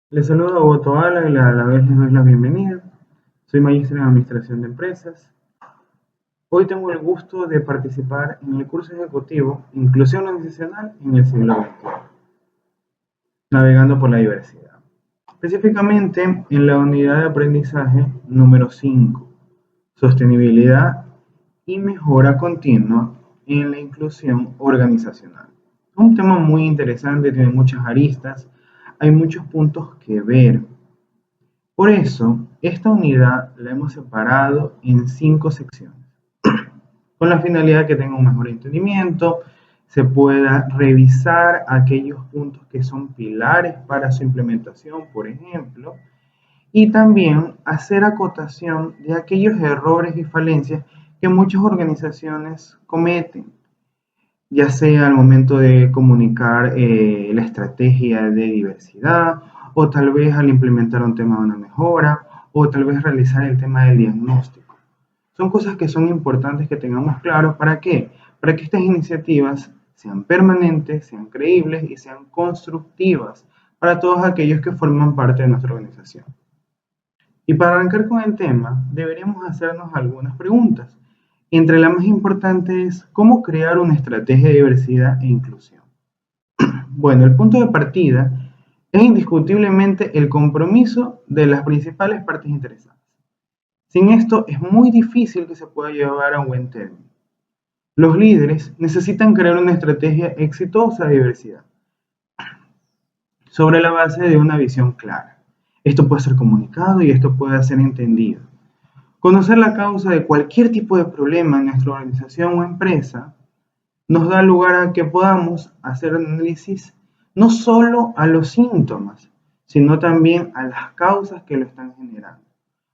Les saludo a Boto Ala y a la vez les doy la bienvenida. Soy magíster en Administración de Empresas. Hoy tengo el gusto de participar en el curso ejecutivo Inclusión Organizacional en el siglo XXI, navegando por la diversidad. Específicamente en la unidad de aprendizaje número 5, Sostenibilidad y Mejora Continua en la Inclusión Organizacional. Es un tema muy interesante, tiene muchas aristas, hay muchos puntos que ver. Por eso, esta unidad la hemos separado en 5 secciones, con la finalidad que tenga un mejor entendimiento, se pueda revisar aquellos puntos que son pilares para su implementación, por ejemplo, y también hacer acotación de aquellos errores y falencias que muchas organizaciones cometen, ya sea al momento de comunicar la estrategia de diversidad, o tal vez al implementar un tema de una mejora, o tal vez realizar el tema del diagnóstico. Son cosas que son importantes que tengamos claro. ¿Para qué? Para que estas iniciativas sean permanentes, sean creíbles y sean constructivas para todos aquellos que forman parte de nuestra organización. Y para arrancar con el tema, deberíamos hacernos algunas preguntas. Entre las más importantes es cómo crear una estrategia de diversidad e inclusión. Bueno, el punto de partida es indiscutiblemente el compromiso de las principales partes interesadas. Sin esto es muy difícil que se pueda llevar a buen término. Los líderes necesitan crear una estrategia exitosa de diversidad sobre la base de una visión clara. Esto puede ser comunicado y esto puede ser entendido. Conocer la causa de cualquier tipo de problema en nuestra organización o empresa nos da lugar a que podamos hacer análisis no solo a los síntomas, sino también a las causas que lo están generando,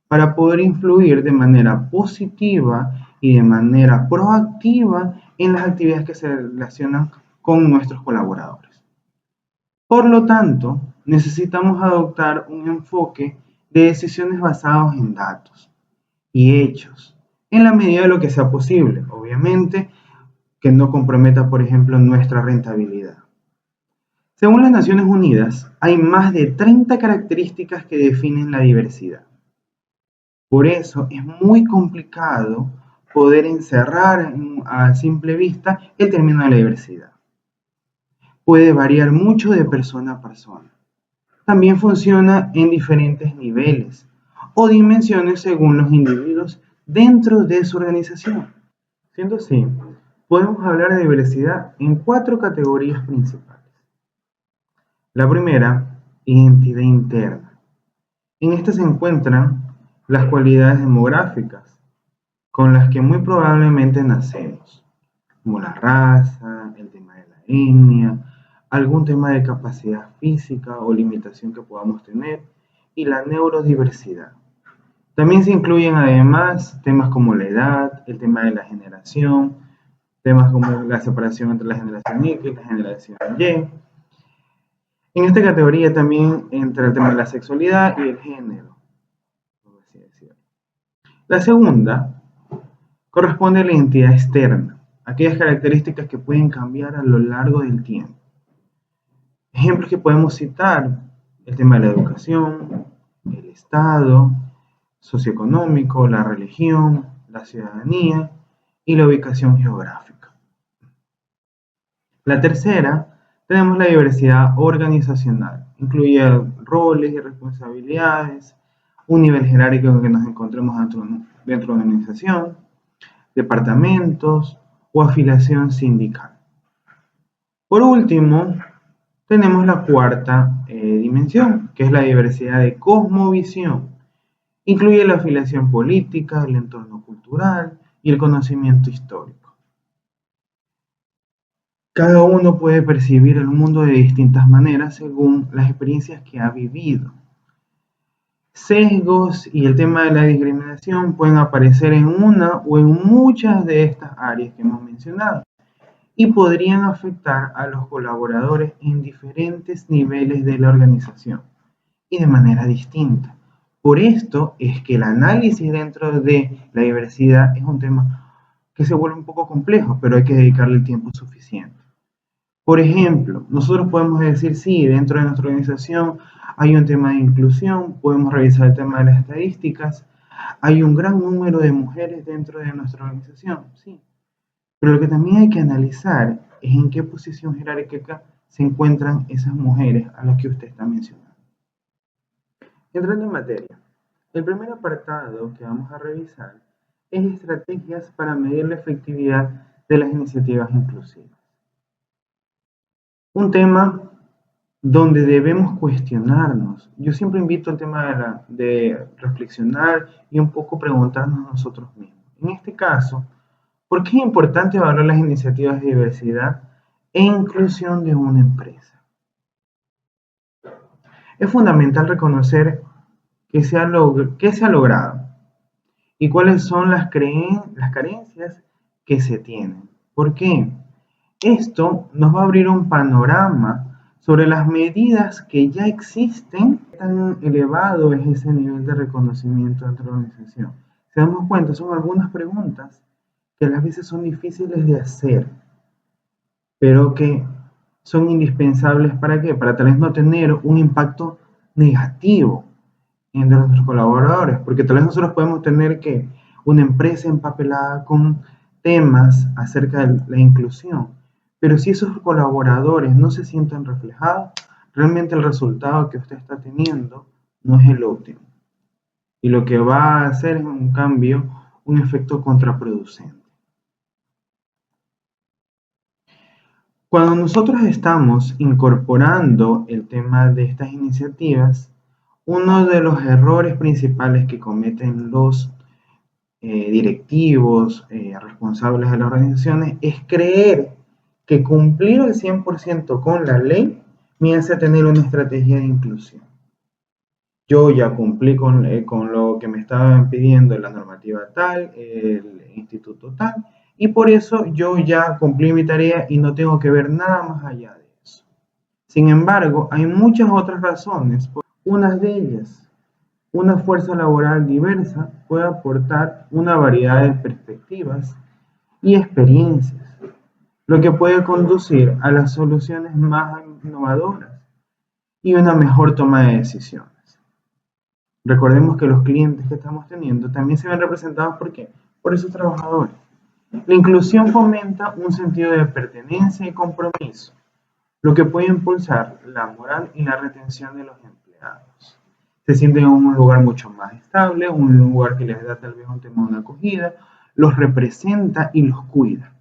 para poder influir de manera positiva y de manera proactiva en las actividades que se relacionan con nuestros colaboradores. Por lo tanto, necesitamos adoptar un enfoque de decisiones basados en datos y hechos, en la medida de lo que sea posible, obviamente, que no comprometa, por ejemplo, nuestra rentabilidad. Según las Naciones Unidas, hay más de 30 características que definen la diversidad. Por eso es muy complicado poder encerrar a simple vista el término de la diversidad. Puede variar mucho de persona a persona. También funciona en diferentes niveles o dimensiones según los individuos dentro de su organización. Siendo así, podemos hablar de diversidad en 4 categorías principales. La primera, identidad interna. En esta se encuentran las cualidades demográficas con las que muy probablemente nacemos, como la raza, el tema de la etnia, algún tema de capacidad física o limitación que podamos tener, y la neurodiversidad. También se incluyen además temas como la edad, el tema de la generación, temas como la separación entre la generación X y la generación Y. En esta categoría también entra el tema de la sexualidad y el género, por así decirlo. La segunda corresponde a la identidad externa, aquellas características que pueden cambiar a lo largo del tiempo. Ejemplos que podemos citar: el tema de la educación, el estado socioeconómico, la religión, la ciudadanía y la ubicación geográfica. La tercera, tenemos la diversidad organizacional. Incluye roles y responsabilidades, un nivel jerárquico en el que nos encontremos dentro de una organización, departamentos o afiliación sindical. Por último, tenemos la cuarta dimensión, que es la diversidad de cosmovisión. Incluye la afiliación política, el entorno cultural y el conocimiento histórico. Cada uno puede percibir el mundo de distintas maneras según las experiencias que ha vivido. Sesgos y el tema de la discriminación pueden aparecer en una o en muchas de estas áreas que hemos mencionado y podrían afectar a los colaboradores en diferentes niveles de la organización y de manera distinta. Por esto es que el análisis dentro de la diversidad es un tema que se vuelve un poco complejo, pero hay que dedicarle el tiempo suficiente. Por ejemplo, nosotros podemos decir, sí, dentro de nuestra organización Hay un tema de inclusión, podemos revisar el tema de las estadísticas. Hay un gran número de mujeres dentro de nuestra organización, sí. Pero lo que también hay que analizar es en qué posición jerárquica se encuentran esas mujeres a las que usted está mencionando. Entrando en materia, el primer apartado que vamos a revisar es estrategias para medir la efectividad de las iniciativas inclusivas. Un tema donde debemos cuestionarnos. Yo siempre invito al tema de reflexionar y un poco preguntarnos a nosotros mismos. En este caso, ¿por qué es importante evaluar las iniciativas de diversidad e inclusión de una empresa? Es fundamental reconocer qué se ha logrado y cuáles son las carencias que se tienen. ¿Por qué? Esto nos va a abrir un panorama sobre las medidas que ya existen. ¿Qué tan elevado es ese nivel de reconocimiento dentro de la organización? Si damos cuenta, son algunas preguntas que a las veces son difíciles de hacer, pero que son indispensables ¿para qué? Para tal vez no tener un impacto negativo entre nuestros colaboradores, porque tal vez nosotros podemos tener que una empresa empapelada con temas acerca de la inclusión, pero si esos colaboradores no se sienten reflejados, realmente el resultado que usted está teniendo no es el óptimo. Y lo que va a hacer es un cambio, un efecto contraproducente. Cuando nosotros estamos incorporando el tema de estas iniciativas, uno de los errores principales que cometen los directivos, responsables de las organizaciones, es creer que cumplir al 100% con la ley me hace tener una estrategia de inclusión. Yo ya cumplí con lo que me estaban pidiendo la normativa tal, el instituto tal, y por eso yo ya cumplí mi tarea y no tengo que ver nada más allá de eso. Sin embargo, hay muchas otras razones. Una de ellas, una fuerza laboral diversa puede aportar una variedad de perspectivas y experiencias, lo que puede conducir a las soluciones más innovadoras y una mejor toma de decisiones. Recordemos que los clientes que estamos teniendo también se ven representados ¿por qué? Por esos trabajadores. La inclusión fomenta un sentido de pertenencia y compromiso, lo que puede impulsar la moral y la retención de los empleados. Se sienten en un lugar mucho más estable, un lugar que les da tal vez un tema de una acogida, los representa y los cuida.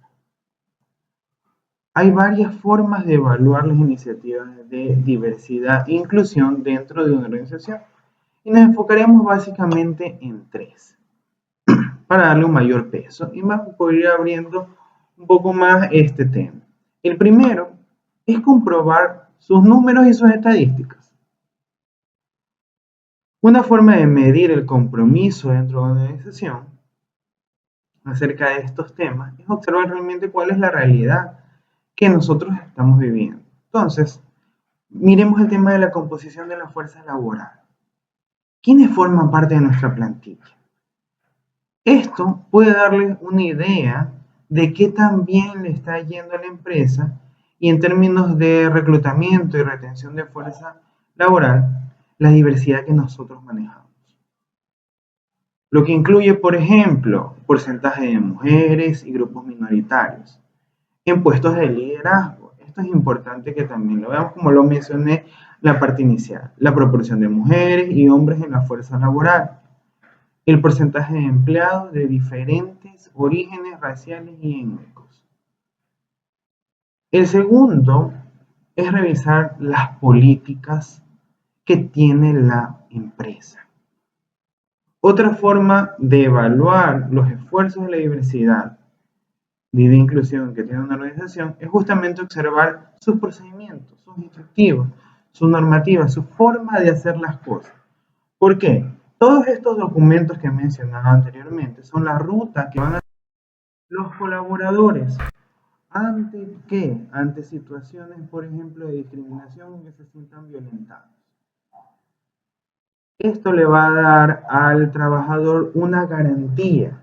Hay varias formas de evaluar las iniciativas de diversidad e inclusión dentro de una organización y nos enfocaremos básicamente en tres para darle un mayor peso y más poder ir abriendo un poco más este tema. El primero es comprobar sus números y sus estadísticas. Una forma de medir el compromiso dentro de una organización acerca de estos temas es observar realmente cuál es la realidad que nosotros estamos viviendo. Entonces, miremos el tema de la composición de la fuerza laboral. ¿Quiénes forman parte de nuestra plantilla? Esto puede darles una idea de qué tan bien le está yendo a la empresa y en términos de reclutamiento y retención de fuerza laboral, la diversidad que nosotros manejamos. Lo que incluye, por ejemplo, porcentaje de mujeres y grupos minoritarios en puestos de liderazgo. Esto es importante que también lo veamos, como lo mencioné en la parte inicial. La proporción de mujeres y hombres en la fuerza laboral. El porcentaje de empleados de diferentes orígenes raciales y étnicos. El segundo es revisar las políticas que tiene la empresa. Otra forma de evaluar los esfuerzos de la diversidad y de inclusión que tiene una organización es justamente observar sus procedimientos, sus instructivos, sus normativas, su forma de hacer las cosas. ¿Por qué? Todos estos documentos que he mencionado anteriormente son la ruta que van a los colaboradores ante situaciones, por ejemplo, de discriminación que se sientan violentados. Esto le va a dar al trabajador una garantía.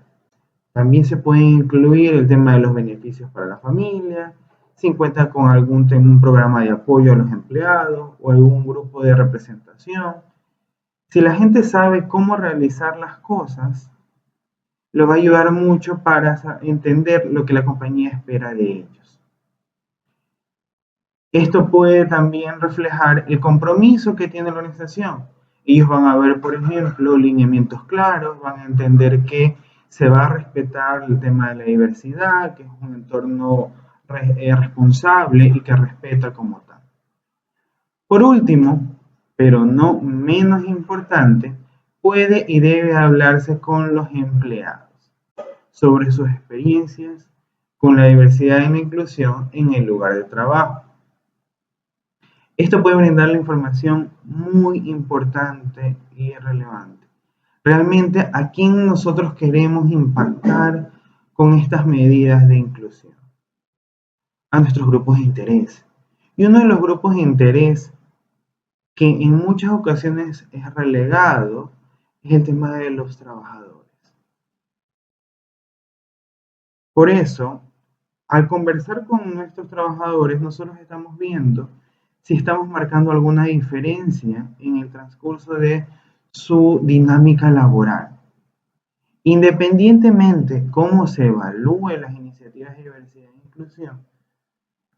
También se puede incluir el tema de los beneficios para la familia, si cuenta con un programa de apoyo a los empleados o algún grupo de representación. Si la gente sabe cómo realizar las cosas, lo va a ayudar mucho para entender lo que la compañía espera de ellos. Esto puede también reflejar el compromiso que tiene la organización. Ellos van a ver, por ejemplo, lineamientos claros, van a entender que se va a respetar el tema de la diversidad, que es un entorno responsable y que respeta como tal. Por último, pero no menos importante, puede y debe hablarse con los empleados sobre sus experiencias con la diversidad y la inclusión en el lugar de trabajo. Esto puede brindarle información muy importante y relevante. Realmente, ¿a quién nosotros queremos impactar con estas medidas de inclusión? A nuestros grupos de interés. Y uno de los grupos de interés que en muchas ocasiones es relegado es el tema de los trabajadores. Por eso, al conversar con nuestros trabajadores, nosotros estamos viendo si estamos marcando alguna diferencia en el transcurso de su dinámica laboral. Independientemente cómo se evalúen las iniciativas de diversidad e inclusión,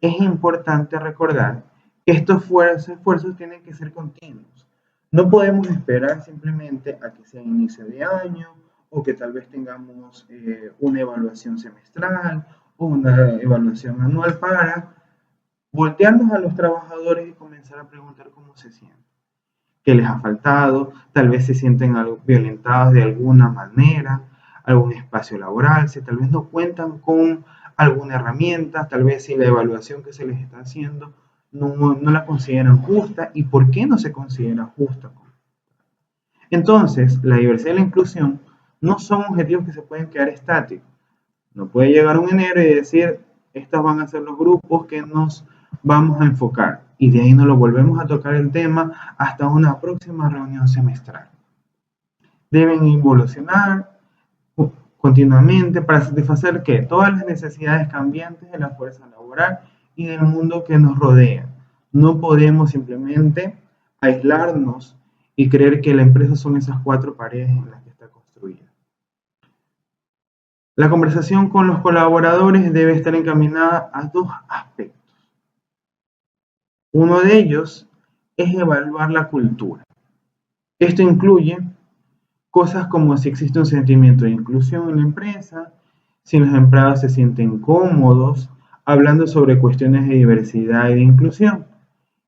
es importante recordar que estos esfuerzos tienen que ser continuos. No podemos esperar simplemente a que sea inicio de año o que tal vez tengamos una evaluación semestral o una evaluación anual para voltearnos a los trabajadores y comenzar a preguntar cómo se sienten, qué les ha faltado, tal vez se sienten violentados de alguna manera, algún espacio laboral, si tal vez no cuentan con alguna herramienta, tal vez si la evaluación que se les está haciendo no la consideran justa y por qué no se considera justa. Entonces, la diversidad y la inclusión no son objetivos que se pueden quedar estáticos. No puede llegar un enero y decir, estos van a ser los grupos que nos vamos a enfocar. Y de ahí no lo volvemos a tocar el tema hasta una próxima reunión semestral. Deben evolucionar continuamente para satisfacer que todas las necesidades cambiantes de la fuerza laboral y del mundo que nos rodea. No podemos simplemente aislarnos y creer que la empresa son esas 4 paredes en las que está construida. La conversación con los colaboradores debe estar encaminada a 2 aspectos. Uno de ellos es evaluar la cultura. Esto incluye cosas como si existe un sentimiento de inclusión en la empresa, si los empleados se sienten cómodos hablando sobre cuestiones de diversidad y de inclusión,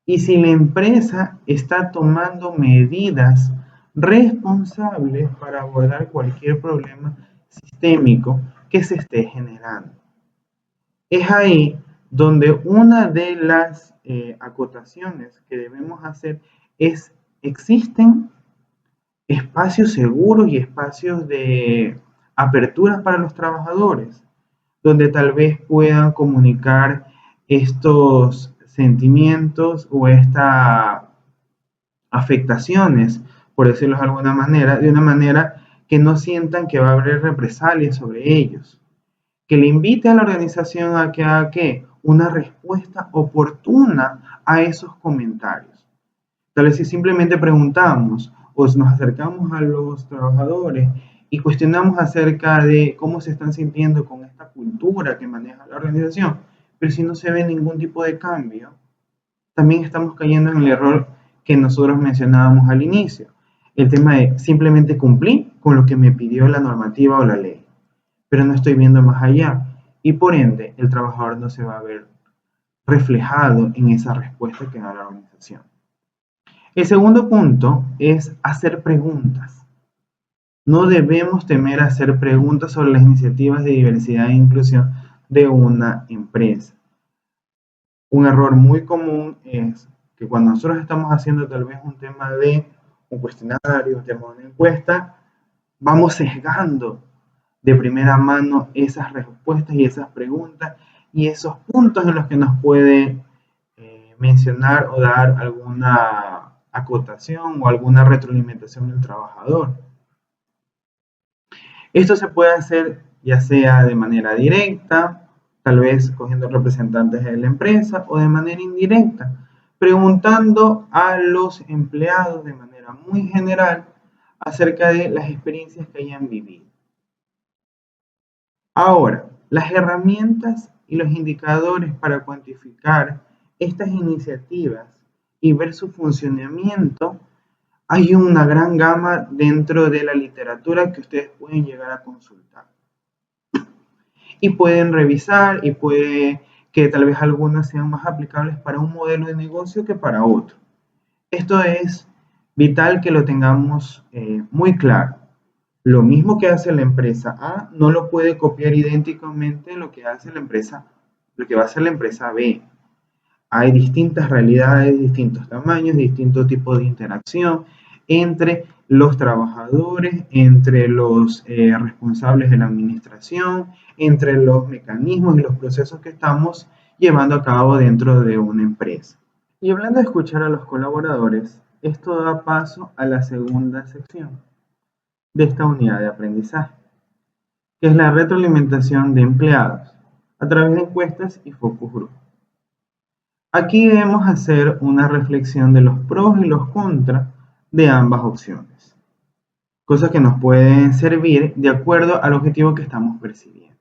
y si la empresa está tomando medidas responsables para abordar cualquier problema sistémico que se esté generando. Es ahí donde una de las acotaciones que debemos hacer es, existen espacios seguros y espacios de apertura para los trabajadores, donde tal vez puedan comunicar estos sentimientos o estas afectaciones, por decirlo de alguna manera, de una manera que no sientan que va a haber represalias sobre ellos. Que le invite a la organización a que haga una respuesta oportuna a esos comentarios. Tal vez si simplemente preguntamos o nos acercamos a los trabajadores y cuestionamos acerca de cómo se están sintiendo con esta cultura que maneja la organización, pero si no se ve ningún tipo de cambio, también estamos cayendo en el error que nosotros mencionábamos al inicio, el tema de simplemente cumplir con lo que me pidió la normativa o la ley, pero no estoy viendo más allá y por ende el trabajador no se va a ver reflejado en esa respuesta que da la organización. El segundo punto es hacer preguntas. No debemos temer hacer preguntas sobre las iniciativas de diversidad e inclusión de una empresa. Un error muy común es que cuando nosotros estamos haciendo tal vez un tema de un cuestionario, un tema de una encuesta, vamos sesgando de primera mano esas respuestas y esas preguntas y esos puntos en los que nos puede mencionar o dar alguna acotación o alguna retroalimentación del trabajador. Esto se puede hacer ya sea de manera directa tal vez cogiendo representantes de la empresa o de manera indirecta, preguntando a los empleados de manera muy general acerca de las experiencias que hayan vivido. Ahora, las herramientas y los indicadores para cuantificar estas iniciativas y ver su funcionamiento, hay una gran gama dentro de la literatura que ustedes pueden llegar a consultar. Y pueden revisar y puede que tal vez algunas sean más aplicables para un modelo de negocio que para otro. Esto es vital que lo tengamos muy claro. Lo mismo que hace la empresa A no lo puede copiar idénticamente lo que hace la empresa, lo que va a hacer la empresa B. Hay distintas realidades, distintos tamaños, distintos tipos de interacción entre los trabajadores, entre los responsables de la administración, entre los mecanismos y los procesos que estamos llevando a cabo dentro de una empresa. Y hablando de escuchar a los colaboradores, esto da paso a la segunda sección de esta unidad de aprendizaje, que es la retroalimentación de empleados a través de encuestas y focus group. Aquí debemos hacer una reflexión de los pros y los contras de ambas opciones, cosas que nos pueden servir de acuerdo al objetivo que estamos persiguiendo.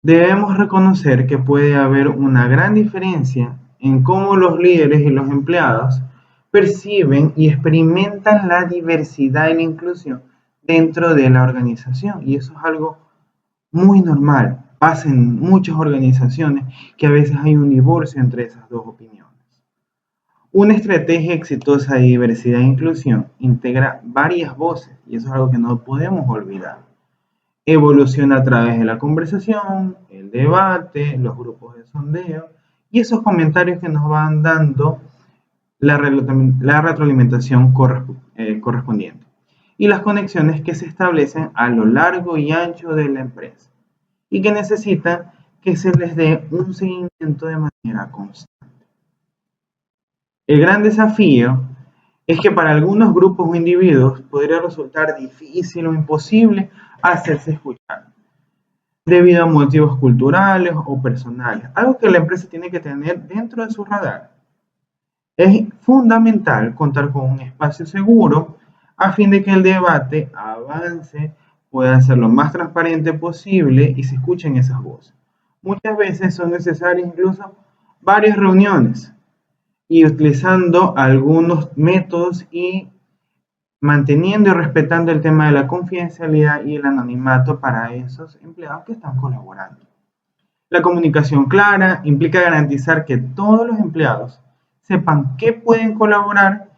Debemos reconocer que puede haber una gran diferencia en cómo los líderes y los empleados perciben y experimentan la diversidad y la inclusión dentro de la organización, y eso es algo muy normal. Pasa en muchas organizaciones que a veces hay un divorcio entre esas dos opiniones. Una estrategia exitosa de diversidad e inclusión integra varias voces, y eso es algo que no podemos olvidar. Evoluciona a través de la conversación, el debate, los grupos de sondeo y esos comentarios que nos van dando la retroalimentación correspondiente y las conexiones que se establecen a lo largo y ancho de la empresa y que necesitan que se les dé un seguimiento de manera constante. El gran desafío es que para algunos grupos o individuos podría resultar difícil o imposible hacerse escuchar debido a motivos culturales o personales, algo que la empresa tiene que tener dentro de su radar. Es fundamental contar con un espacio seguro a fin de que el debate avance, pueda ser lo más transparente posible y se escuchen esas voces. Muchas veces son necesarias incluso varias reuniones y utilizando algunos métodos y manteniendo y respetando el tema de la confidencialidad y el anonimato para esos empleados que están colaborando. La comunicación clara implica garantizar que todos los empleados sepan que pueden colaborar,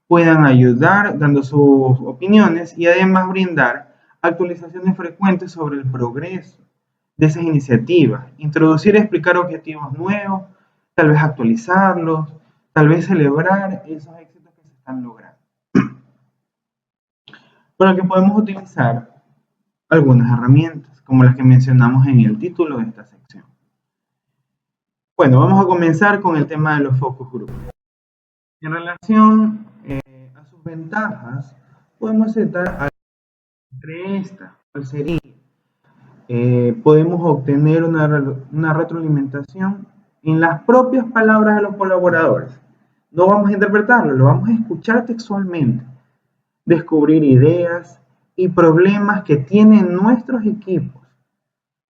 puedan ayudar dando sus opiniones y además brindar actualizaciones frecuentes sobre el progreso de esas iniciativas, introducir y explicar objetivos nuevos, tal vez actualizarlos, tal vez celebrar esos éxitos que se están logrando. Por lo que podemos utilizar algunas herramientas, como las que mencionamos en el título de esta sección. Bueno, vamos a comenzar con el tema de los focus group. En relación a sus ventajas, podemos citar entre estas, ¿cuál sería? Podemos obtener una retroalimentación en las propias palabras de los colaboradores. No vamos a interpretarlo, lo vamos a escuchar textualmente. Descubrir ideas y problemas que tienen nuestros equipos,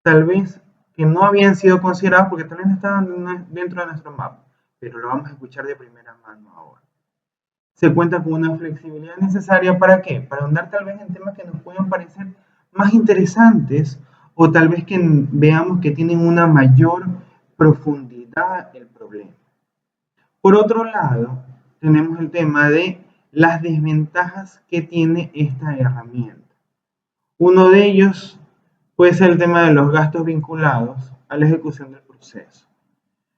tal vez que no habían sido considerados porque tal vez no estaban dentro de nuestro mapa, pero lo vamos a escuchar de primera mano ahora. Se cuenta con una flexibilidad necesaria ¿para qué? Para ahondar tal vez en temas que nos puedan parecer más interesantes o tal vez que veamos que tienen una mayor profundidad el problema. Por otro lado, tenemos el tema de las desventajas que tiene esta herramienta. Uno de ellos puede ser el tema de los gastos vinculados a la ejecución del proceso.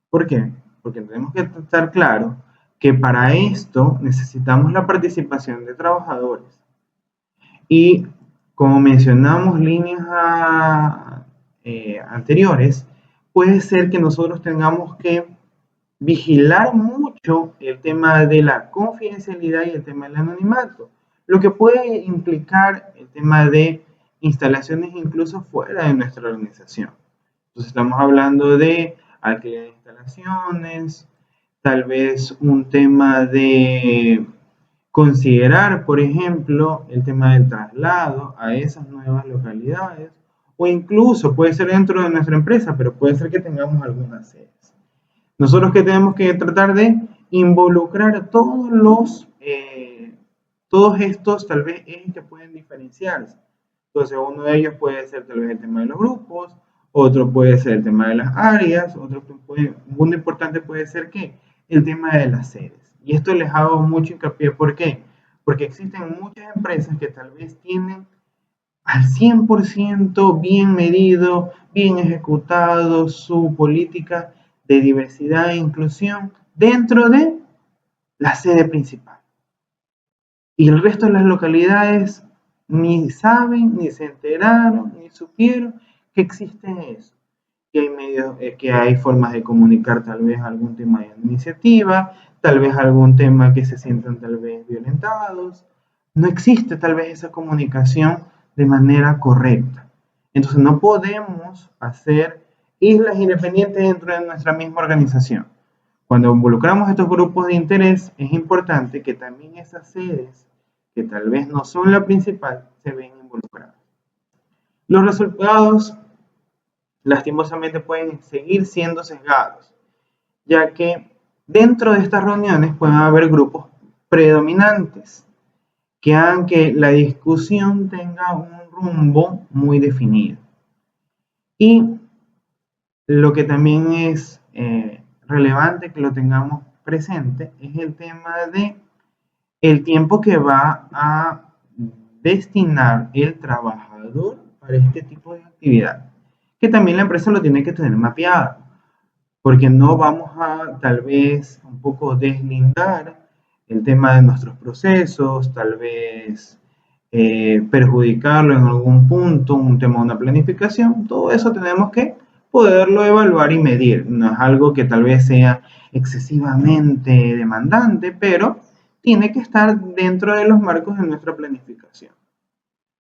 ¿Por qué? Porque tenemos que estar claro que para esto necesitamos la participación de trabajadores. Y como mencionamos líneas anteriores, puede ser que nosotros tengamos que vigilar mucho el tema de la confidencialidad y el tema del anonimato, lo que puede implicar el tema de instalaciones incluso fuera de nuestra organización. Entonces estamos hablando de alquiler de instalaciones, tal vez un tema de considerar, por ejemplo, el tema del traslado a esas nuevas localidades, o incluso puede ser dentro de nuestra empresa, pero puede ser que tengamos algunas sedes. Nosotros que tenemos que tratar de involucrar todos estos tal vez ejes que pueden diferenciarse. Entonces uno de ellos puede ser tal vez el tema de los grupos, otro puede ser el tema de las áreas, un punto importante puede ser que el tema de las sedes. Y esto les hago mucho hincapié, ¿por qué? Porque existen muchas empresas que tal vez tienen al 100% bien medido, bien ejecutado su política de diversidad e inclusión dentro de la sede principal. Y el resto de las localidades ni saben, ni se enteraron, ni supieron que existe eso. Que hay medios, que hay formas de comunicar tal vez algún tema de iniciativa, tal vez algún tema que se sientan tal vez violentados. No existe tal vez esa comunicación de manera correcta. Entonces no podemos hacer islas independientes dentro de nuestra misma organización. Cuando involucramos estos grupos de interés, es importante que también esas sedes, que tal vez no son la principal, se ven involucradas. Los resultados, lastimosamente, pueden seguir siendo sesgados, ya que dentro de estas reuniones pueden haber grupos predominantes que hagan que la discusión tenga un rumbo muy definido. Y lo que también es relevante que lo tengamos presente es el tema de el tiempo que va a destinar el trabajador para este tipo de actividad, que también la empresa lo tiene que tener mapeado, porque no vamos a tal vez un poco deslindar el tema de nuestros procesos, tal vez perjudicarlo en algún punto, un tema de una planificación, todo eso tenemos que poderlo evaluar y medir. No es algo que tal vez sea excesivamente demandante, pero tiene que estar dentro de los marcos de nuestra planificación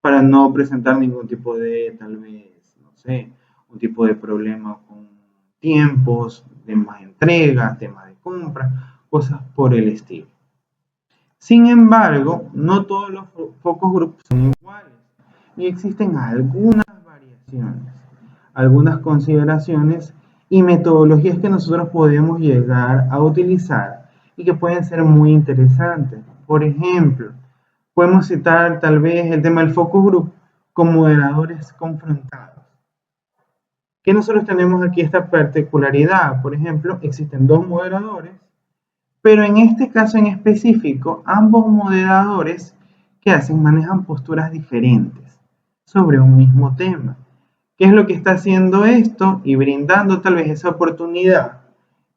para no presentar ningún tipo de, tal vez, no sé, un tipo de problema con tiempos, temas de entrega, temas de compra, cosas por el estilo. Sin embargo, no todos los focus group son iguales y existen algunas variaciones, algunas consideraciones y metodologías que nosotros podemos llegar a utilizar y que pueden ser muy interesantes. Por ejemplo, podemos citar tal vez el tema del focus group con moderadores confrontados. Que nosotros tenemos aquí esta particularidad, por ejemplo, existen dos moderadores, pero en este caso en específico, ambos moderadores que hacen manejan posturas diferentes sobre un mismo tema. ¿Qué es lo que está haciendo esto? Y brindando tal vez esa oportunidad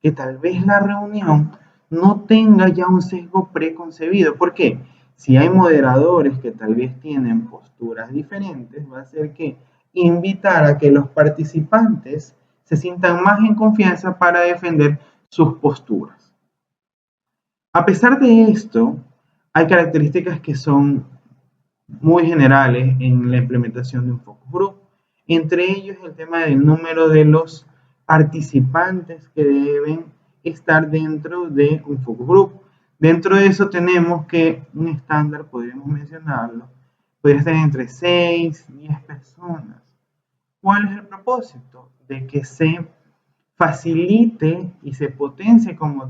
que tal vez la reunión no tenga ya un sesgo preconcebido. ¿Por qué? Si hay moderadores que tal vez tienen posturas diferentes, va a ser que invitar a que los participantes se sientan más en confianza para defender sus posturas. A pesar de esto, hay características que son muy generales en la implementación de un focus group. Entre ellos el tema del número de los participantes que deben estar dentro de un focus group. Dentro de eso tenemos que un estándar, podríamos mencionarlo, podría estar entre 6 y 10 personas. ¿Cuál es el propósito? De que se facilite y se potencie como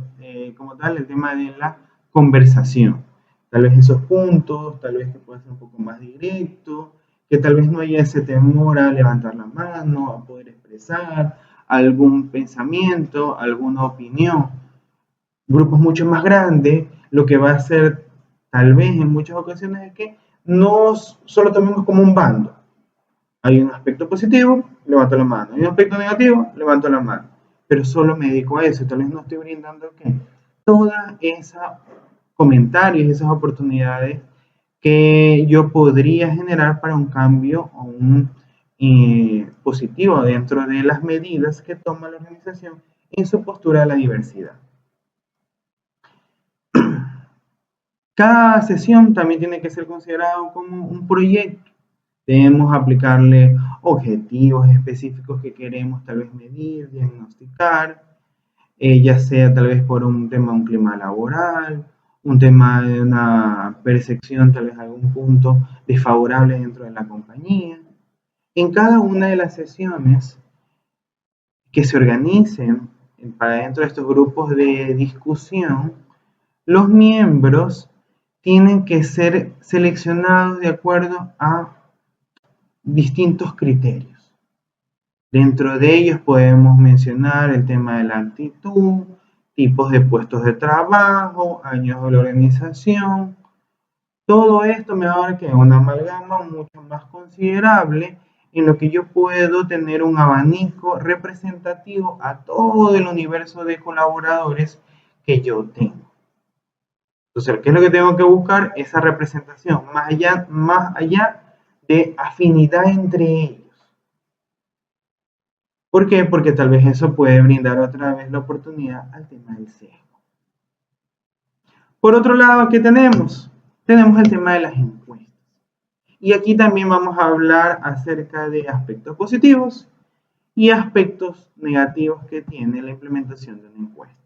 tal el tema de la conversación. Tal vez esos puntos, tal vez que pueda ser un poco más directo, que tal vez no haya ese temor a levantar la mano, a poder expresar algún pensamiento, alguna opinión. Grupos mucho más grandes, lo que va a hacer tal vez en muchas ocasiones es que no solo tomemos como un bando. Hay un aspecto positivo, levanto la mano. Hay un aspecto negativo, levanto la mano. Pero solo me dedico a eso. Tal vez no estoy brindando todos esos comentarios, esas oportunidades que yo podría generar para un cambio o un positivo dentro de las medidas que toma la organización en su postura de la diversidad. Cada sesión también tiene que ser considerado como un proyecto. Debemos aplicarle objetivos específicos que queremos tal vez medir, diagnosticar, ya sea tal vez por un tema de un clima laboral, un tema de una percepción, tal vez algún punto desfavorable dentro de la compañía. En cada una de las sesiones que se organicen para dentro de estos grupos de discusión, los miembros tienen que ser seleccionados de acuerdo a distintos criterios. Dentro de ellos podemos mencionar el tema de la actitud, tipos de puestos de trabajo, años de la organización. Todo esto me va a dar que una amalgama mucho más considerable en lo que yo puedo tener un abanico representativo a todo el universo de colaboradores que yo tengo. Entonces, ¿qué es lo que tengo que buscar? Esa representación, más allá de afinidad entre ellos. ¿Por qué? Porque tal vez eso puede brindar otra vez la oportunidad al tema del sesgo. Por otro lado, ¿qué tenemos? Tenemos el tema de las encuestas. Y aquí también vamos a hablar acerca de aspectos positivos y aspectos negativos que tiene la implementación de una encuesta.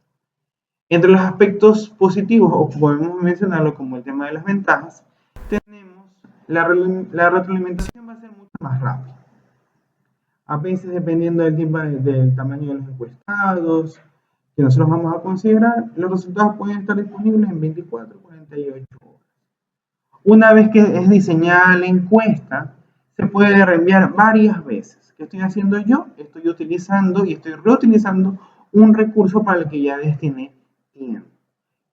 Entre los aspectos positivos, o podemos mencionarlo como el tema de las ventajas, tenemos la retroalimentación va a ser mucho más rápida. A veces, dependiendo del tamaño de los encuestados que nosotros vamos a considerar, los resultados pueden estar disponibles en 24 o 48 horas. Una vez que es diseñada la encuesta, se puede reenviar varias veces. ¿Qué estoy haciendo yo? Estoy utilizando y estoy reutilizando un recurso para el que ya destiné tiempo.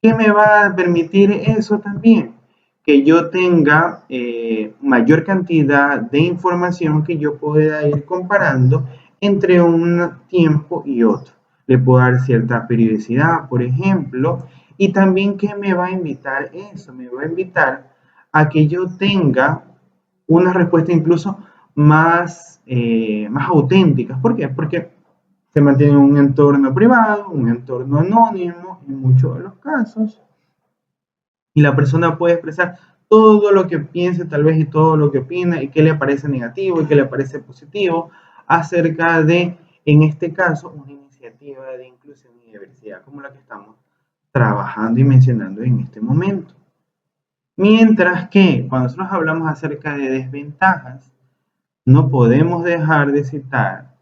¿Qué me va a permitir eso también? Que yo tenga mayor cantidad de información que yo pueda ir comparando entre un tiempo y otro. Le puedo dar cierta periodicidad, por ejemplo, y también ¿qué me va a invitar eso? Me va a invitar a que yo tenga una respuesta incluso más auténticas. ¿Por qué? Porque se mantiene un entorno privado, un entorno anónimo en muchos de los casos, y la persona puede expresar todo lo que piense tal vez y todo lo que opina y qué le parece negativo y qué le parece positivo acerca de, en este caso, una iniciativa de inclusión y diversidad como la que estamos trabajando y mencionando en este momento. Mientras que cuando nosotros hablamos acerca de desventajas, no podemos dejar de citar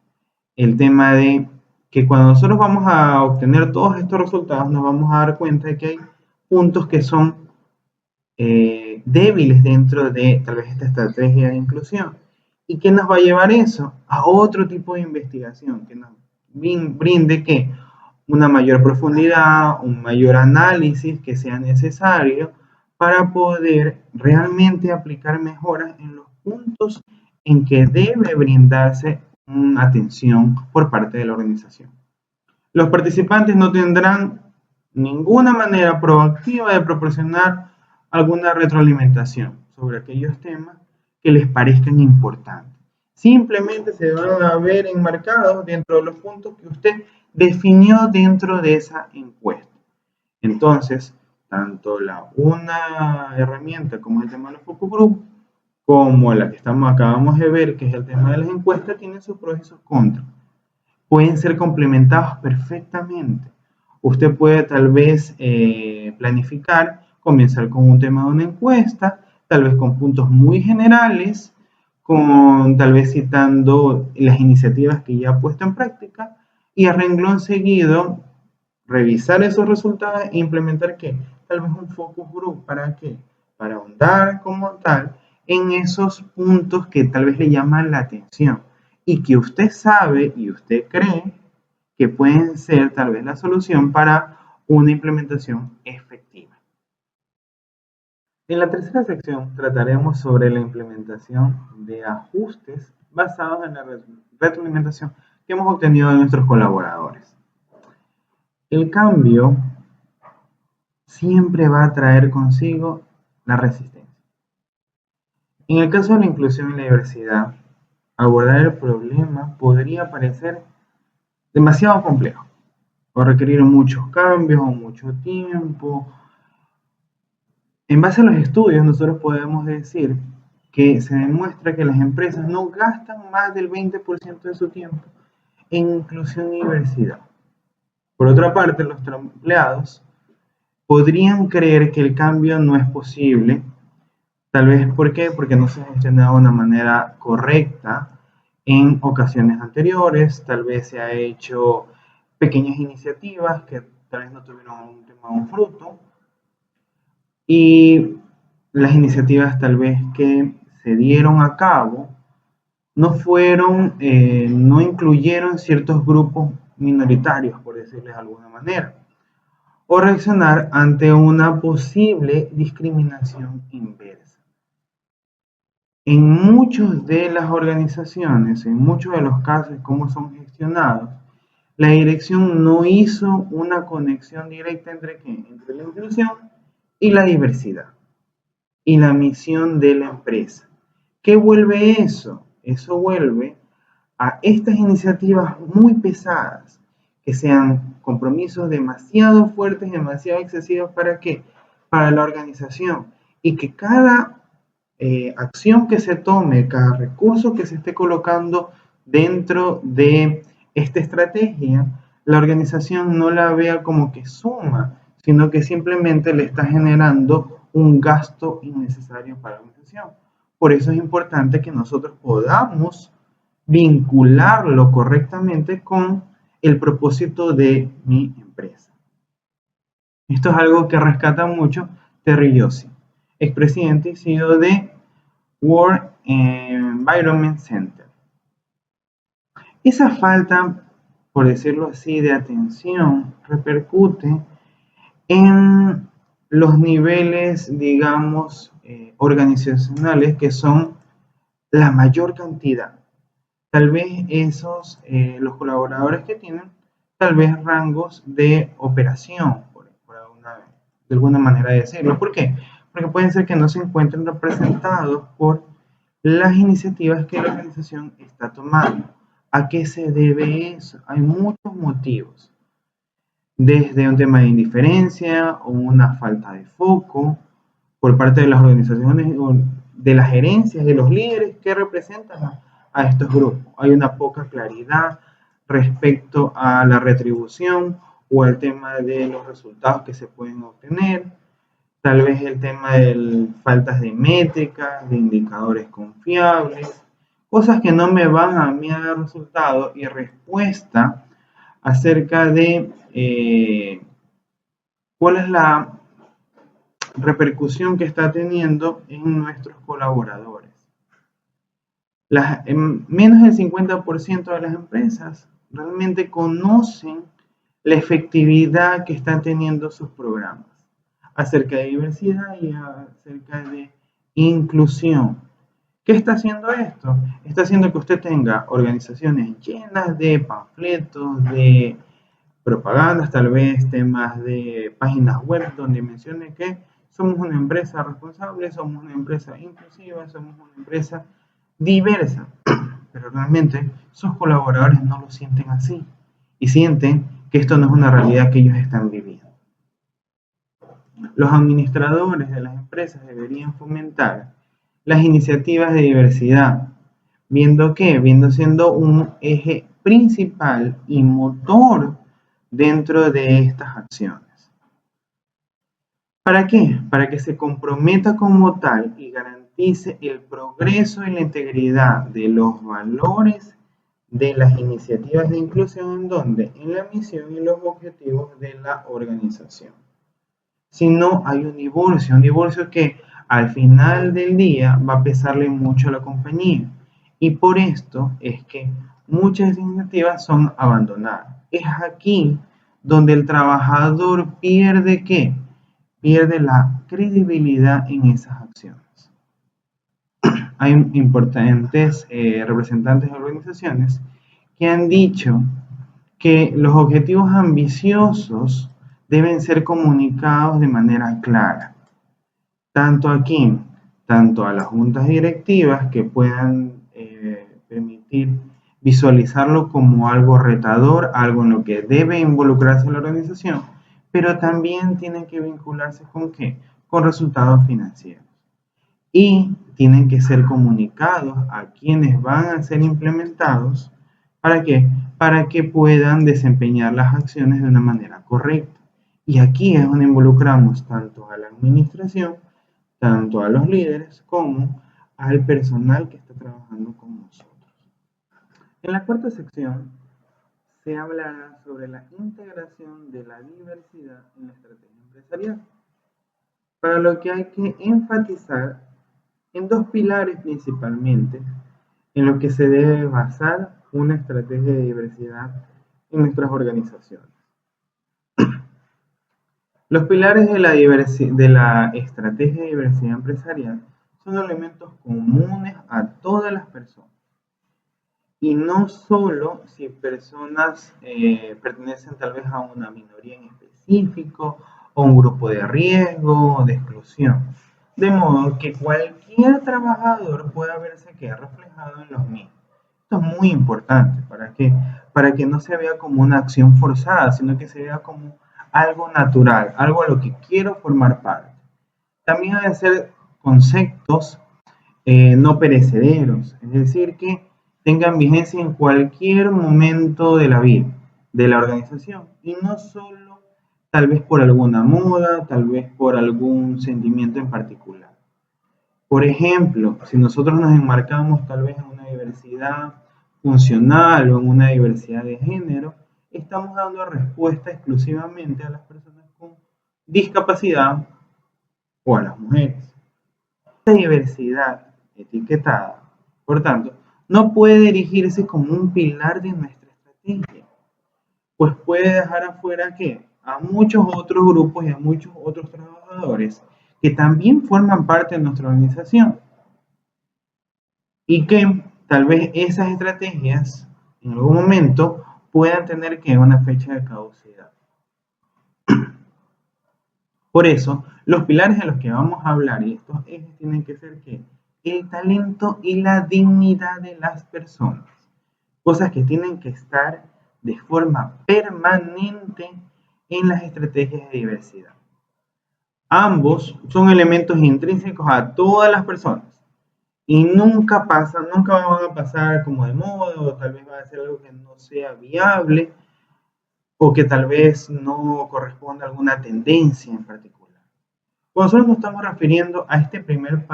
el tema de que cuando nosotros vamos a obtener todos estos resultados, nos vamos a dar cuenta de que hay puntos que son débiles dentro de tal vez esta estrategia de inclusión. ¿Y qué nos va a llevar eso? A otro tipo de investigación que nos brinde que una mayor profundidad, un mayor análisis que sea necesario para poder realmente aplicar mejoras en los puntos en que debe brindarse una atención por parte de la organización. Los participantes no tendrán ninguna manera proactiva de proporcionar alguna retroalimentación sobre aquellos temas que les parezcan importantes. Simplemente se van a ver enmarcados dentro de los puntos que usted definió dentro de esa encuesta. Entonces, tanto una herramienta como el tema de los focus group, como la que acabamos de ver, que es el tema de las encuestas, tienen sus pros y sus contras. Pueden ser complementados perfectamente. Usted puede tal vez planificar, comenzar con un tema de una encuesta, tal vez con puntos muy generales, con tal vez citando las iniciativas que ya ha puesto en práctica, y a renglón seguido revisar esos resultados e implementar ¿qué? Tal vez un focus group. ¿Para qué? Para ahondar como tal en esos puntos que tal vez le llaman la atención y que usted sabe y usted cree que pueden ser tal vez la solución para una implementación efectiva. En la tercera sección trataremos sobre la implementación de ajustes basados en la retroalimentación que hemos obtenido de nuestros colaboradores. El cambio siempre va a traer consigo la resistencia. En el caso de la inclusión y la diversidad, abordar el problema podría parecer demasiado complejo o requerir muchos cambios o mucho tiempo. En base a los estudios, nosotros podemos decir que se demuestra que las empresas no gastan más del 20% de su tiempo en inclusión y diversidad. Por otra parte, los empleados podrían creer que el cambio no es posible, tal vez ¿por qué? Porque no se ha gestionado de una manera correcta en ocasiones anteriores, tal vez se ha hecho pequeñas iniciativas que tal vez no tuvieron un fruto, y las iniciativas tal vez que se dieron a cabo no incluyeron ciertos grupos minoritarios, por decirles de alguna manera, o reaccionar ante una posible discriminación inversa. En muchas de las organizaciones, en muchos de los casos, cómo son gestionados, la dirección no hizo una conexión directa entre la inclusión y la diversidad y la misión de la empresa. ¿Qué vuelve eso? Eso vuelve a estas iniciativas muy pesadas, que sean compromisos demasiado fuertes, demasiado excesivos, ¿para qué? Para la organización, y que cada acción que se tome, cada recurso que se esté colocando dentro de esta estrategia, la organización no la vea como que suma, sino que simplemente le está generando un gasto innecesario para la organización. Por eso es importante que nosotros podamos vincularlo correctamente con el propósito de mi empresa. Esto es algo que rescata mucho Terry Yossi, expresidente y CEO de World Environment Center. Esa falta, por decirlo así, de atención repercute en los niveles, digamos, organizacionales, que son la mayor cantidad. Tal vez los colaboradores que tienen, tal vez rangos de operación, de alguna manera de decirlo. ¿Por qué? Porque pueden ser que no se encuentren representados por las iniciativas que la organización está tomando. ¿A qué se debe eso? Hay muchos motivos. Desde un tema de indiferencia o una falta de foco por parte de las organizaciones, de las gerencias, de los líderes que representan a estos grupos. Hay una poca claridad respecto a la retribución o al tema de los resultados que se pueden obtener. Tal vez el tema de faltas de métricas, de indicadores confiables, cosas que no me van a mí a dar resultado y respuesta acerca de cuál es la repercusión que está teniendo en nuestros colaboradores. Menos del 50% de las empresas realmente conocen la efectividad que están teniendo sus programas acerca de diversidad y acerca de inclusión. ¿Qué está haciendo esto? Está haciendo que usted tenga organizaciones llenas de panfletos, de propagandas, tal vez temas de páginas web donde mencione que somos una empresa responsable, somos una empresa inclusiva, somos una empresa diversa, pero realmente sus colaboradores no lo sienten así y sienten que esto no es una realidad que ellos están viviendo. Los administradores de las empresas deberían fomentar las iniciativas de diversidad, viendo siendo un eje principal y motor dentro de estas acciones. ¿Para qué? Para que se comprometa como tal y garantice el progreso y la integridad de los valores de las iniciativas de inclusión en la misión y los objetivos de la organización. Si no, hay un divorcio que al final del día va a pesarle mucho a la compañía. Y por esto es que muchas iniciativas son abandonadas. Es aquí donde el trabajador pierde ¿qué? Pierde la credibilidad en esas acciones. Hay importantes representantes de organizaciones que han dicho que los objetivos ambiciosos deben ser comunicados de manera clara, tanto aquí, tanto a las juntas directivas que puedan permitir visualizarlo como algo retador, algo en lo que debe involucrarse la organización, pero también tienen que vincularse con ¿qué? Con resultados financieros. Y tienen que ser comunicados a quienes van a ser implementados. ¿Para qué? Para que puedan desempeñar las acciones de una manera correcta. Y aquí es donde involucramos tanto a la administración, tanto a los líderes, como al personal que está trabajando con nosotros. En la cuarta sección se hablará sobre la integración de la diversidad en la estrategia empresarial, para lo que hay que enfatizar en dos pilares principalmente en los que se debe basar una estrategia de diversidad en nuestras organizaciones. Los pilares de la estrategia de diversidad empresarial son elementos comunes a todas las personas y no solo si personas pertenecen tal vez a una minoría en específico o un grupo de riesgo o de exclusión, de modo que cualquier trabajador pueda verse que reflejado en los mismos. Esto es muy importante para que no se vea como una acción forzada, sino que se vea como algo natural, algo a lo que quiero formar parte. También hay que ser conceptos no perecederos, es decir, que tengan vigencia en cualquier momento de la vida, de la organización, y no solo tal vez por alguna moda, tal vez por algún sentimiento en particular. Por ejemplo, si nosotros nos enmarcamos tal vez en una diversidad funcional o en una diversidad de género, estamos dando respuesta exclusivamente a las personas con discapacidad o a las mujeres. Esta diversidad etiquetada, por tanto, no puede erigirse como un pilar de nuestra estrategia, pues puede dejar afuera que a muchos otros grupos y a muchos otros trabajadores que también forman parte de nuestra organización y que tal vez esas estrategias en algún momento puedan tener que una fecha de caducidad. Por eso, los pilares de los que vamos a hablar y estos ejes tienen que ser que el talento y la dignidad de las personas, cosas que tienen que estar de forma permanente en las estrategias de diversidad. Ambos son elementos intrínsecos a todas las personas y nunca van a pasar como de moda o tal vez va a ser algo que no sea viable o que tal vez no corresponda a alguna tendencia en particular. Cuando nosotros nos estamos refiriendo a este primer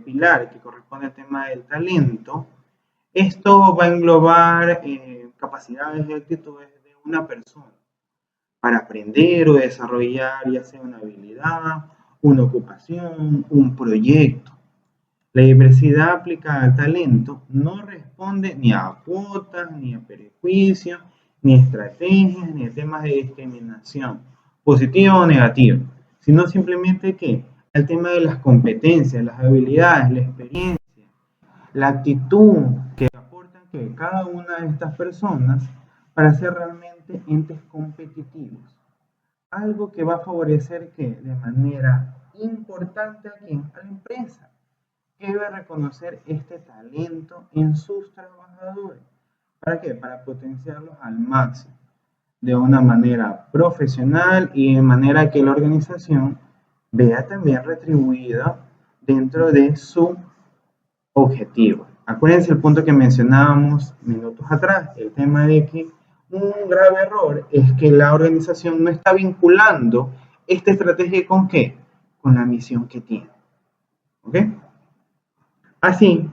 pilar que corresponde al tema del talento, esto va a englobar capacidades y actitudes de una persona para aprender o desarrollar ya sea una habilidad, una ocupación, un proyecto. La diversidad aplicada al talento no responde ni a cuotas, ni a prejuicios, ni a estrategias, ni a temas de discriminación, positiva o negativa, sino simplemente que al tema de las competencias, las habilidades, la experiencia, la actitud que aportan que cada una de estas personas para ser realmente entes competitivos. Algo que va a favorecer que de manera importante a la empresa, que debe reconocer este talento en sus trabajadores. ¿Para qué? Para potenciarlos al máximo, de una manera profesional y de manera que la organización vea también retribuida dentro de su objetivo. Acuérdense el punto que mencionábamos minutos atrás, el tema de que un grave error es que la organización no está vinculando esta estrategia con ¿qué? Con la misión que tiene. ¿Ok? Así,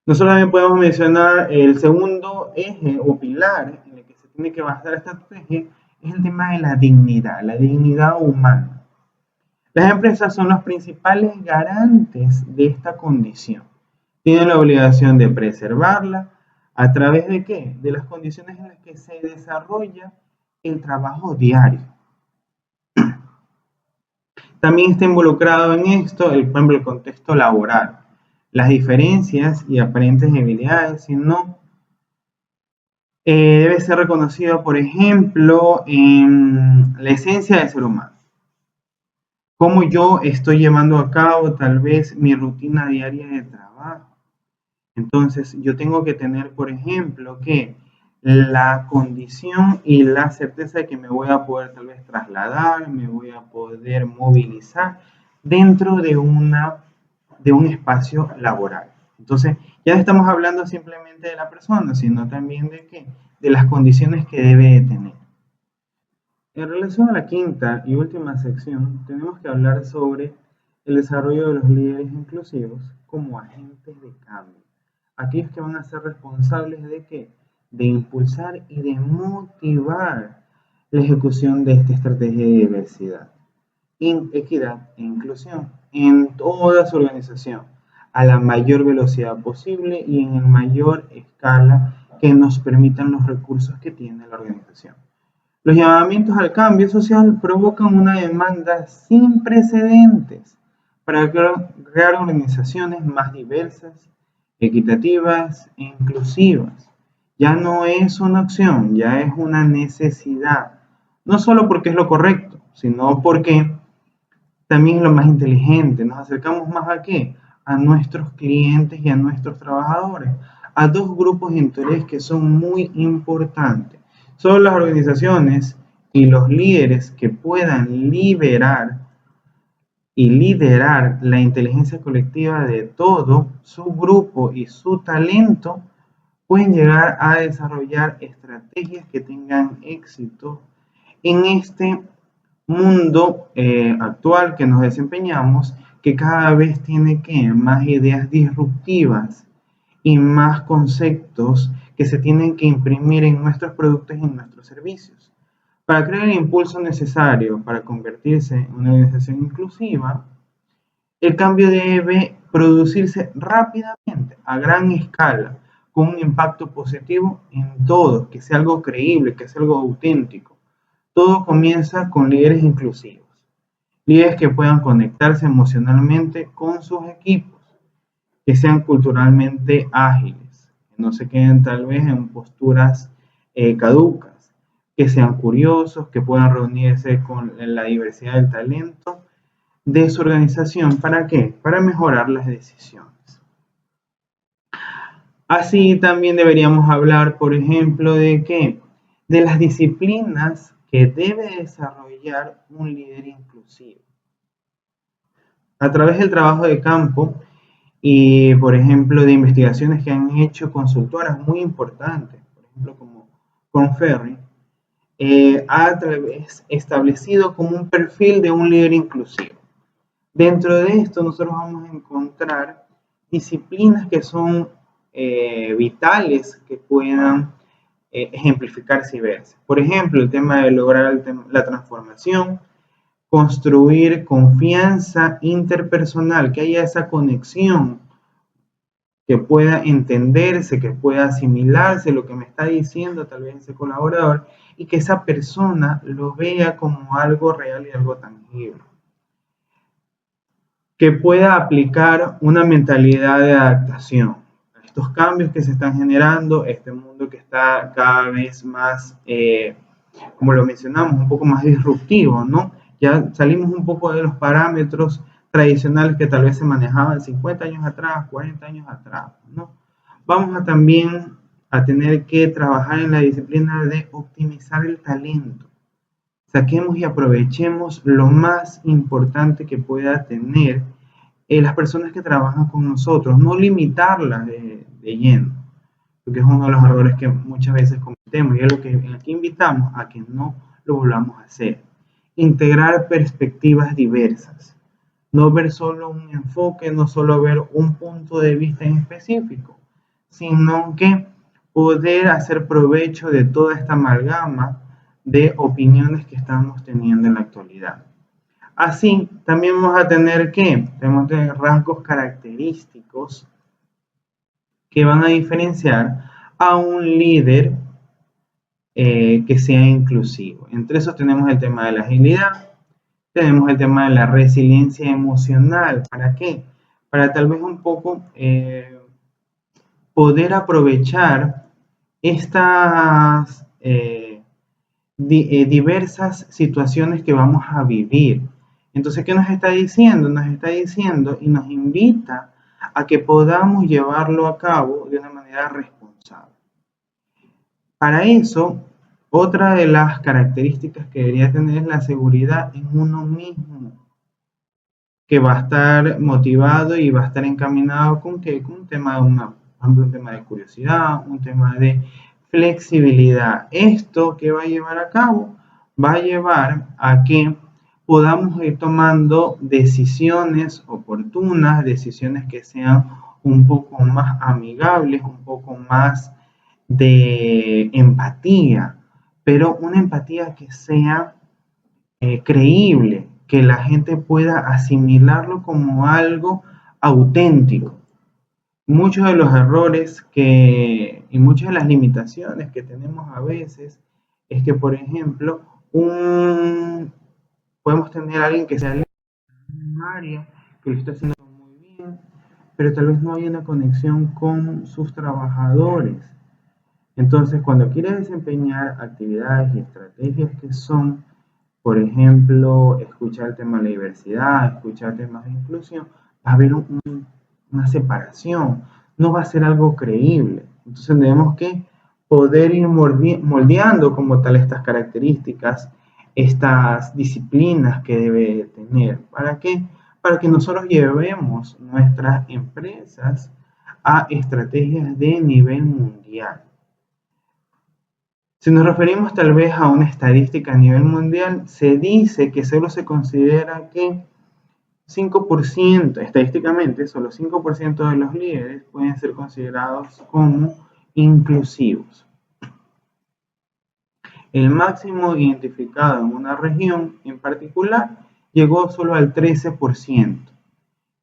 nosotros también podemos mencionar el segundo eje o pilar en el que se tiene que basar esta estrategia, es el tema de la dignidad humana. Las empresas son los principales garantes de esta condición. Tienen la obligación de preservarla a través de ¿qué? De las condiciones en las que se desarrolla el trabajo diario. También está involucrado en esto, por ejemplo, el contexto laboral, las diferencias y aparentes debilidades, sino debe ser reconocido, por ejemplo, en la esencia del ser humano. Cómo yo estoy llevando a cabo tal vez mi rutina diaria de trabajo. Entonces, yo tengo que tener, por ejemplo, que la condición y la certeza de que me voy a poder tal vez trasladar, me voy a poder movilizar dentro de una de un espacio laboral. Entonces, ya no estamos hablando simplemente de la persona, sino también de qué, de las condiciones que debe de tener. En relación a la quinta y última sección, tenemos que hablar sobre el desarrollo de los líderes inclusivos como agentes de cambio. Aquellos que van a ser responsables de qué, de impulsar y de motivar la ejecución de esta estrategia de diversidad, equidad e inclusión en toda su organización a la mayor velocidad posible y en el mayor escala que nos permitan los recursos que tiene la organización. Los llamamientos al cambio social provocan una demanda sin precedentes para crear organizaciones más diversas, equitativas e inclusivas. Ya no es una opción, ya es una necesidad. No solo porque es lo correcto, sino porque también es lo más inteligente. Nos acercamos más a qué? A nuestros clientes y a nuestros trabajadores. A dos grupos de interés que son muy importantes. Son las organizaciones y los líderes que puedan liberar y liderar la inteligencia colectiva de todo su grupo y su talento, pueden llegar a desarrollar estrategias que tengan éxito en este mundo actual que nos desempeñamos, que cada vez tiene que más ideas disruptivas y más conceptos que se tienen que imprimir en nuestros productos y en nuestros servicios. Para crear el impulso necesario para convertirse en una organización inclusiva, el cambio debe producirse rápidamente, a gran escala, con un impacto positivo en todos, que sea algo creíble, que sea algo auténtico. Todo comienza con líderes inclusivos, líderes que puedan conectarse emocionalmente con sus equipos, que sean culturalmente ágiles, que no se queden tal vez en posturas caducas, que sean curiosos, que puedan reunirse con la diversidad del talento de su organización. ¿Para qué? Para mejorar las decisiones. Así también deberíamos hablar, por ejemplo, de qué, de las disciplinas que debe desarrollar un líder inclusivo. A través del trabajo de campo y, por ejemplo, de investigaciones que han hecho consultoras muy importantes, por ejemplo, como Conferri, ha establecido como un perfil de un líder inclusivo. Dentro de esto nosotros vamos a encontrar disciplinas que son vitales que puedan ejemplificarse y verse. Por ejemplo, el tema de lograr la transformación, construir confianza interpersonal, que haya esa conexión, que pueda entenderse, que pueda asimilarse lo que me está diciendo tal vez ese colaborador y que esa persona lo vea como algo real y algo tangible. Que pueda aplicar una mentalidad de adaptación a estos cambios que se están generando, este mundo que está cada vez más, como lo mencionamos, un poco más disruptivo, ¿no? Ya salimos un poco de los parámetros tradicionales que tal vez se manejaban 50 años atrás, 40 años atrás, ¿no? Vamos a también a tener que trabajar en la disciplina de optimizar el talento. Saquemos y aprovechemos lo más importante que pueda tener las personas que trabajan con nosotros, no limitarlas de lleno, porque es uno de los errores que muchas veces cometemos y es lo que aquí invitamos a que no lo volvamos a hacer. Integrar perspectivas diversas, no ver solo un enfoque, no solo ver un punto de vista en específico, sino que poder hacer provecho de toda esta amalgama de opiniones que estamos teniendo en la actualidad. Así, también vamos a tener tenemos que tener rasgos característicos que van a diferenciar a un líder que sea inclusivo. Entre esos tenemos el tema de la agilidad, tenemos el tema de la resiliencia emocional. ¿Para qué? Para tal vez un poco poder aprovechar estas diversas situaciones que vamos a vivir. Entonces, ¿qué nos está diciendo? Nos está diciendo y nos invita a que podamos llevarlo a cabo de una manera responsable. Para eso, otra de las características que debería tener es la seguridad en uno mismo, que va a estar motivado y va a estar encaminado con que con un tema de por ejemplo, un tema de curiosidad, un tema de flexibilidad. Esto que va a llevar a cabo va a llevar a que podamos ir tomando decisiones oportunas, decisiones que sean un poco más amigables, un poco más de empatía, pero una empatía que sea creíble, que la gente pueda asimilarlo como algo auténtico. Muchos de los errores y muchas de las limitaciones que tenemos a veces es que, por ejemplo, podemos tener a alguien que sea en un área que lo está haciendo muy bien, pero tal vez no hay una conexión con sus trabajadores. Entonces, cuando quiere desempeñar actividades y estrategias que son, por ejemplo, escuchar el tema de la diversidad, escuchar temas de inclusión, va a haber una separación, no va a ser algo creíble. Entonces tenemos que poder ir moldeando como tal estas características, estas disciplinas que debe tener. ¿Para qué? Para que nosotros llevemos nuestras empresas a estrategias de nivel mundial. Si nos referimos tal vez a una estadística a nivel mundial, se dice que solo se considera que 5%, estadísticamente, solo 5% de los líderes pueden ser considerados como inclusivos. El máximo identificado en una región en particular llegó solo al 13%.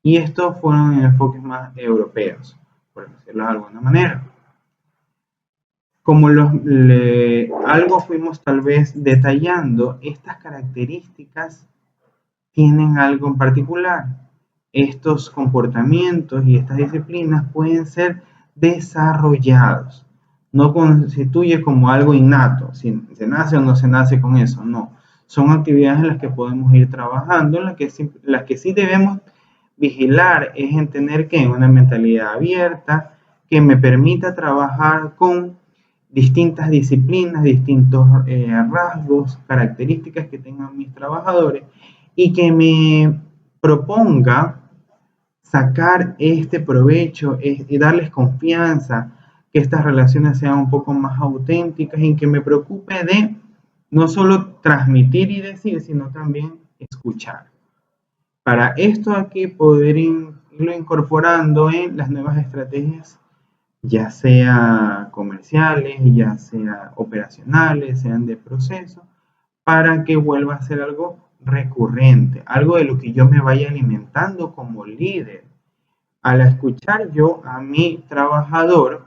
Y estos fueron enfoques más europeos, por decirlo de alguna manera. Como algo fuimos tal vez detallando, estas características tienen algo en particular. Estos comportamientos y estas disciplinas pueden ser desarrollados. No constituye como algo innato, si se nace o no se nace con eso, no. Son actividades en las que podemos ir trabajando, en las que sí debemos vigilar es en tener que una mentalidad abierta que me permita trabajar con distintas disciplinas, distintos rasgos, características que tengan mis trabajadores y que me proponga sacar este provecho y darles confianza, que estas relaciones sean un poco más auténticas y que me preocupe de no solo transmitir y decir, sino también escuchar. Para esto aquí poder irlo incorporando en las nuevas estrategias, ya sea comerciales, ya sea operacionales, sean de proceso, para que vuelva a ser algo recurrente, algo de lo que yo me vaya alimentando como líder. Al escuchar yo a mi trabajador,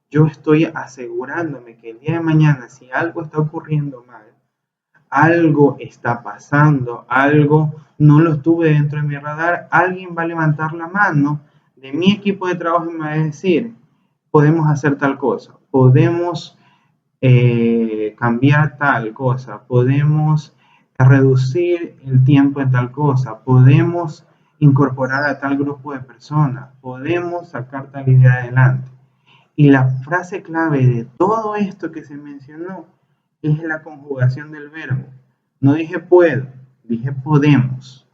yo estoy asegurándome que el día de mañana, si algo está ocurriendo mal, algo está pasando, algo no lo tuve dentro de mi radar, alguien va a levantar la mano de mi equipo de trabajo y me va a decir, podemos hacer tal cosa, podemos cambiar tal cosa, podemos reducir el tiempo en tal cosa, podemos incorporar a tal grupo de personas, podemos sacar tal idea adelante. Y la frase clave de todo esto que se mencionó es la conjugación del verbo. No dije puedo, dije podemos.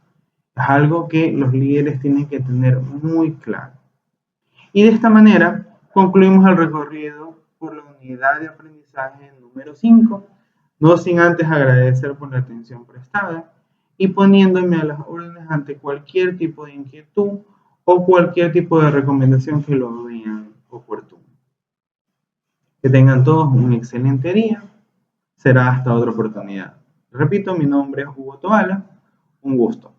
Es algo que los líderes tienen que tener muy claro. Y de esta manera concluimos el recorrido por la unidad de aprendizaje número 5, no sin antes agradecer por la atención prestada y poniéndome a las órdenes ante cualquier tipo de inquietud o cualquier tipo de recomendación que lo vean oportuno. Que tengan todos un excelente día. Será hasta otra oportunidad. Repito, mi nombre es Hugo Toala. Un gusto.